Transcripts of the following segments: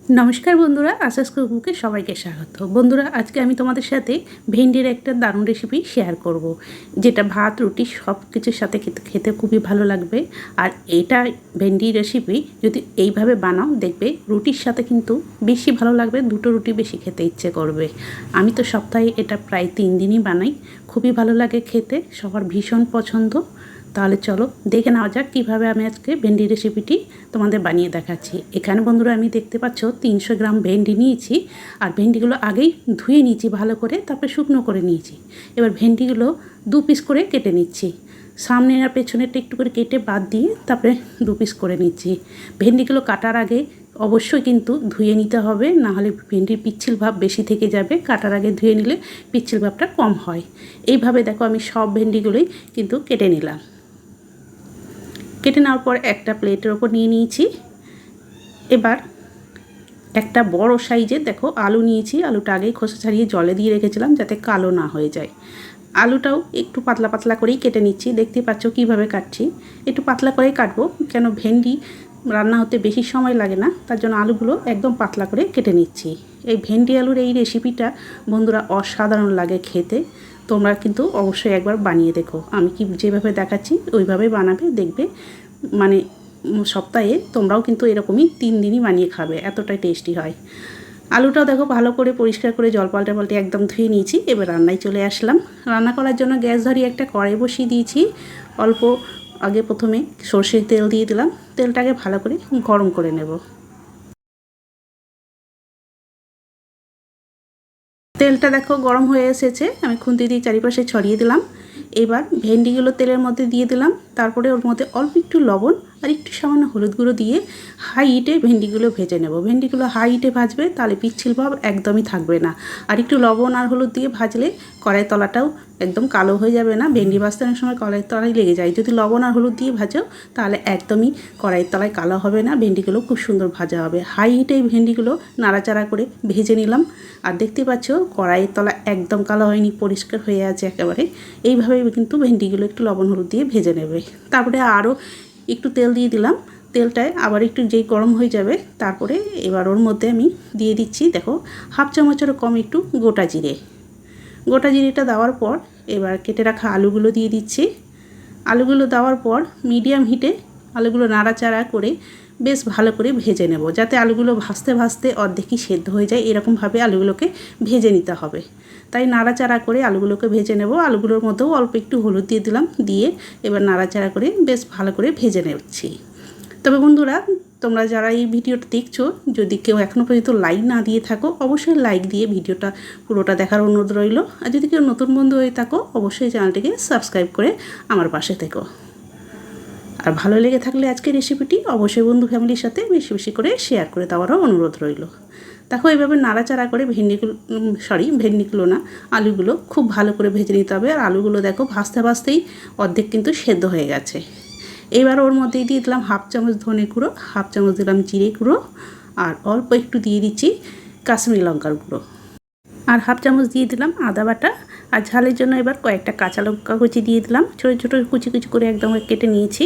নমস্কার বন্ধুরা, আশাস কুকুকে সবাইকে স্বাগত। বন্ধুরা, আজকে আমি তোমাদের সাথে ভেন্ডির একটা দারুণ রেসিপি শেয়ার করব, যেটা ভাত রুটি সব কিছুর সাথে খেতে খুবই ভালো লাগবে। আর এটা ভেন্ডি রেসিপি যদি এইভাবে বানাও, দেখবে রুটির সাথে কিন্তু বেশি ভালো লাগবে, দুটো রুটি বেশি খেতে ইচ্ছে করবে। আমি তো সপ্তাহে এটা প্রায় 3 দিনই বানাই, খুবই ভালো লাগে খেতে, সবার ভীষণ পছন্দ। তাহলে চলো দেখে নেওয়া যাক কীভাবে আমি আজকে ভেন্ডি রেসিপিটি তোমাদের বানিয়ে দেখাচ্ছি। এখানে বন্ধুরা আমি দেখতে পাচ্ছ 300 গ্রাম ভেন্ডি নিয়েছি, আর ভেন্ডিগুলো আগেই ধুয়ে নিয়েছি ভালো করে, তারপরে শুকনো করে নিয়েছি। এবার ভেন্ডিগুলো 2 পিস করে কেটে নিচ্ছি, সামনে আর পেছনেরটা একটু করে কেটে বাদ দিয়ে তারপরে 2 পিস করে নিচ্ছি। ভেন্ডিগুলো কাটার আগে অবশ্যই কিন্তু ধুয়ে নিতে হবে, নাহলে ভেন্ডির পিচ্ছিল ভাব বেশি থেকে যাবে। কাটার আগে ধুয়ে নিলে পিচ্ছিল ভাবটা কম হয়। এইভাবে দেখো আমি সব ভেন্ডিগুলোই কিন্তু কেটে নিলাম। কেটে নেওয়ার পর একটা প্লেটের ওপর নিয়ে নিয়েছি। এবার একটা বড় সাইজের দেখো আলু নিয়েছি। আলুটা আগেই খোসা ছাড়িয়ে জলে দিয়ে রেখেছিলাম যাতে কালো না হয়ে যায়। আলুটাও একটু পাতলা পাতলা করেই কেটে নিচ্ছি। দেখতে পাচ্ছ কীভাবে কাটছি, একটু পাতলা করেই কাটবো, কেন ভেন্ডি রান্না হতে বেশি সময় লাগে না, তার জন্য আলুগুলো একদম পাতলা করে কেটে নিচ্ছি। এই ভেন্ডি আলুর এই রেসিপিটা বন্ধুরা অসাধারণ লাগে খেতে। তোমরা কিন্তু অবশ্যই একবার বানিয়ে দেখো, আমি কি যেভাবে দেখাচ্ছি ওইভাবে বানাবে, দেখবে মানে সপ্তাহে তোমরাও কিন্তু এরকমই 3 দিনই বানিয়ে খাবে, এতটাই টেস্টি হয়। আলুটাও দেখো ভালো করে পরিষ্কার করে জল পাল্টে একদম ধুয়ে নিয়েছি। এবার রান্নায় চলে আসলাম। রান্না করার জন্য গ্যাস ধরিয়ে একটা কড়াই বসিয়ে দিয়েছি। অল্প আগে প্রথমে সর্ষের তেল দিয়ে দিলাম। তেলটাকে ভালো করে গরম করে নেব। তেলটা দেখো গরম হয়ে এসেছে, আমি খুন্তি দিয়ে চারিপাশে ছড়িয়ে দিলাম। এবার ভেন্ডিগুলো তেলের মধ্যে দিয়ে দিলাম, তারপরে ওর মধ্যে অল্প একটু লবণ আর একটু সামান্য হলুদ গুঁড়ো দিয়ে হাই হিটে ভেন্ডিগুলো ভেজে নেব। ভেন্ডিগুলো হাই হিটে ভাজবে, তাহলে পিচ্ছিল ভাব একদমই থাকবে না। আর একটু লবণ আর হলুদ দিয়ে ভাজলে কড়াই তলাটাও একদম কালো হয়ে যাবে না। ভেন্ডি ভাজতে অনেক সময় কড়াই তলায় লেগে যায়, যদি লবণ আর হলুদ দিয়ে ভাজো তাহলে একদমই কড়াইয়ের তলায় কালো হবে না, ভেন্ডিগুলো খুব সুন্দর ভাজা হবে। হাই হিটে ভেন্ডিগুলো নাড়াচাড়া করে ভেজে নিলাম। আর দেখতে পাচ্ছ কড়াইয়ের তলা একদম কালো হয়নি, পরিষ্কার হয়ে আছে একেবারে। এইভাবেই কিন্তু ভেন্ডিগুলো একটু লবণ হলুদ দিয়ে ভেজে নেবে। তারপরে আরও একটু তেল দিয়ে দিলাম। তেলটায় আবার একটু যেই গরম হয়ে যাবে, তারপরে এবার ওর মধ্যে আমি দিয়ে দিচ্ছি দেখো 1/2 চামচেরও কম একটু গোটা জিরে। গোটা জিরেটা দেওয়ার পর এবার কেটে রাখা আলুগুলো দিয়ে দিচ্ছি। আলুগুলো দেওয়ার পর মিডিয়াম হিটে আলুগুলো নাড়াচাড়া করে বেশ ভালো করে ভেজে নেব, যাতে আলুগুলো ভাজতে ভাজতে অর্ধেকই সেদ্ধ হয়ে যায়। এরকমভাবে আলুগুলোকে ভেজে নিতে হবে। তাই নাড়াচাড়া করে আলুগুলোকে ভেজে নেব। আলুগুলোর মধ্যেও অল্প একটু হলুদ দিয়ে দিলাম, দিয়ে এবার নাড়াচাড়া করে বেশ ভালো করে ভেজে নিচ্ছি। তবে বন্ধুরা, তোমরা যারা এই ভিডিওটা দেখছো, যদি কেউ এখনও পর্যন্ত লাইক না দিয়ে থাকো, অবশ্যই লাইক দিয়ে ভিডিওটা পুরোটা দেখার অনুরোধ রইল। আর যদি কেউ নতুন বন্ধু হয়ে থাকো, অবশ্যই চ্যানেলটিকে সাবস্ক্রাইব করে আমার পাশে থেকো। আর ভালো লেগে থাকলে আজকের রেসিপিটি অবশ্যই বন্ধু ফ্যামিলির সাথে বেশি বেশি করে শেয়ার করে দেওয়ারও অনুরোধ রইল। দেখো এইভাবে নাড়াচাড়া করে ভেন্ডিগুলো না, আলুগুলো খুব ভালো করে ভেজে নিতে হবে। আর আলুগুলো দেখো ভাজতে ভাজতেই অর্ধেক কিন্তু সেদ্ধ হয়ে গেছে। এবার ওর মধ্যেই দিয়ে দিলাম 1/2 চামচ ধনে গুঁড়ো, 1/2 চামচ দিলাম জিরে গুঁড়ো, আর অল্প একটু দিয়ে দিচ্ছি কাশ্মীরি লঙ্কার গুঁড়ো, আর 1/2 চামচ দিয়ে দিলাম আদা বাটা। আর ঝালের জন্য এবার কয়েকটা কাঁচা লঙ্কা কুচি দিয়ে দিলাম, ছোটো ছোটো কুচি কুচি করে একদম কেটে নিয়েছি।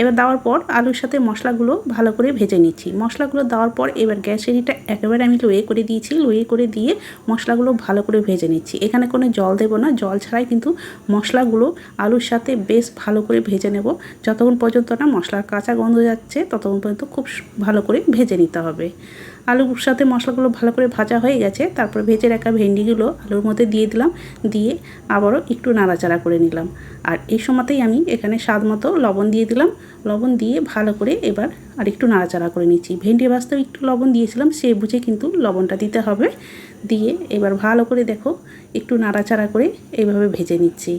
এবার দেওয়ার পর আলুর সাথে মশলাগুলো ভালো করে ভেজে নিচ্ছি। মশলাগুলো দেওয়ার পর এবার গ্যাসের এটা একেবারে আমি লোয়ে করে দিয়েছি। লোয়ে করে দিয়ে মশলাগুলো ভালো করে ভেজে নিচ্ছি। এখানে কোনো জল দেবো না, জল ছাড়াই কিন্তু মশলাগুলো আলুর সাথে বেশ ভালো করে ভেজে নেব। যতক্ষণ পর্যন্ত না মশলার কাঁচা গন্ধ যাচ্ছে, ততক্ষণ পর্যন্ত খুব ভালো করে ভেজে নিতে হবে। আলুর সাথে মশলাগুলো ভালো করে ভাজা হয়ে গেছে, তারপর ভেজে রাখা ভেন্ডিগুলো আলুর মধ্যে দিয়ে দিলাম, দিয়ে আবারও একটু নাড়াচাড়া করে নিলাম। আর এই সময়তেই আমি এখানে স্বাদ মতো লবণ দিয়ে দিলাম। লবণ দিয়ে ভালো করে এবার আর একটু নাড়াচাড়া করে নিচ্ছি। ভেন্ডি ভাজতেও একটু লবণ দিয়েছিলাম, সে বুঝে কিন্তু লবণটা দিতে হবে। দিয়ে এবার ভালো করে দেখো একটু নাড়াচাড়া করে এইভাবে ভেজে নিচ্ছি।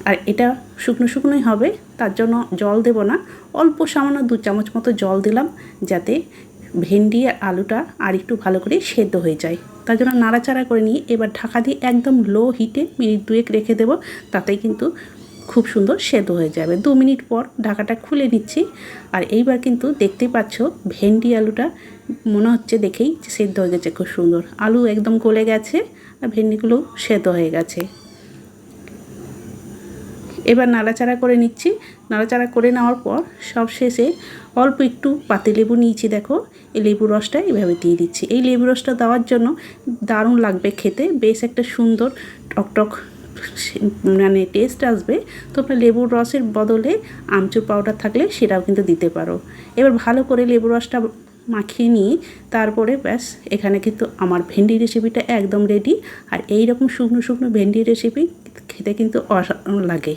আর এটা শুকনো শুকনোই হবে, তার জন্য জল দেব না, অল্প সামান্য 2 চামচ মতো জল দিলাম, যাতে ভেন্ডি আর আলুটা আর একটু ভালো করে সেদ্ধ হয়ে যায়। তার জন্য নাড়াচাড়া করে নিয়ে এবার ঢাকা দিয়ে একদম লো হিটে মিনিট 2 রেখে দেব, তাতেই কিন্তু খুব সুন্দর সেদ্ধ হয়ে যাবে। 2 মিনিট পর ঢাকাটা খুলে নিচ্ছি। আর এইবার কিন্তু দেখতেই পাচ্ছ ভেন্ডি আলুটা মনে হচ্ছে দেখেই সেদ্ধ হয়ে গেছে খুব সুন্দর। আলু একদম গলে গেছে আর ভেন্ডিগুলোও সেদ্ধ হয়ে গেছে। এবার নাড়াচাড়া করে নিচ্ছি। নাড়াচাড়া করে নেওয়ার পর সব শেষে অল্প একটু পাতিলেবু নিয়েছি, দেখো এই লেবুর রসটা এভাবে দিয়ে দিচ্ছি। এই লেবু রসটা দেওয়ার জন্য দারুণ লাগবে খেতে, বেশ একটা সুন্দর টকটক মানে টেস্ট আসবে। তোমরা লেবুর রসের বদলে আমচুর পাউডার থাকলে সেটাও কিন্তু দিতে পারো। এবার ভালো করে লেবুর রসটা মাখিয়ে নিয়ে তারপরে ব্যাস এখানে কিন্তু আমার ভেন্ডি রেসিপিটা একদম রেডি। আর এই রকম শুকনো শুকনো ভেন্ডি রেসিপি খেতে কিন্তু অসাধারণ লাগে।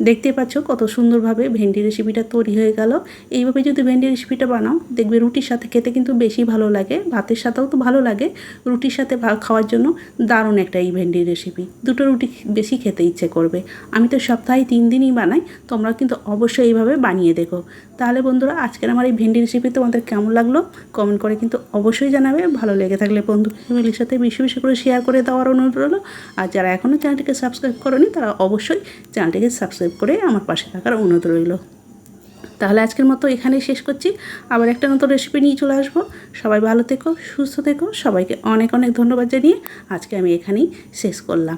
দেখতে পাচ্ছ কত সুন্দরভাবে ভেন্ডি রেসিপিটা তৈরি হয়ে গেল। এইভাবে যদি ভেন্ডি রেসিপিটা বানাও দেখবে রুটির সাথে খেতে কিন্তু বেশি ভালো লাগে, ভাতের সাথেও তো ভালো লাগে, রুটির সাথে খাওয়ার জন্য দারুণ একটা এই ভেন্ডি রেসিপি। দুটো রুটি বেশি খেতে ইচ্ছে করবে। আমি তো সপ্তাহে 3 দিনই বানাই, তোমরা কিন্তু অবশ্যই এইভাবে বানিয়ে দেখো। তাহলে বন্ধুরা আজকের আমার এই ভেন্ডি রেসিপি তোমাদের কেমন লাগলো কমেন্ট করে কিন্তু অবশ্যই জানাবে। ভালো লেগে থাকলে বন্ধু ফ্যামিলির সাথে বেশি বেশি করে শেয়ার করে দেওয়ার অনুরোধ রইল। আর যারা এখনও চ্যানেলটিকে সাবস্ক্রাইব করোনি তারা অবশ্যই চ্যানেলটিকে সাবস্ক্রাইব করে আমার পাশে থাকার অনুরোধ রইল। তাহলে আজকের মতো এখানেই শেষ করছি, আবার একটা নতুন রেসিপি নিয়ে চলে আসবো। সবাই ভালো থেকো, সুস্থ থেকো, সবাইকে অনেক অনেক ধন্যবাদ জানিয়ে আজকে আমি এখানেই শেষ করলাম।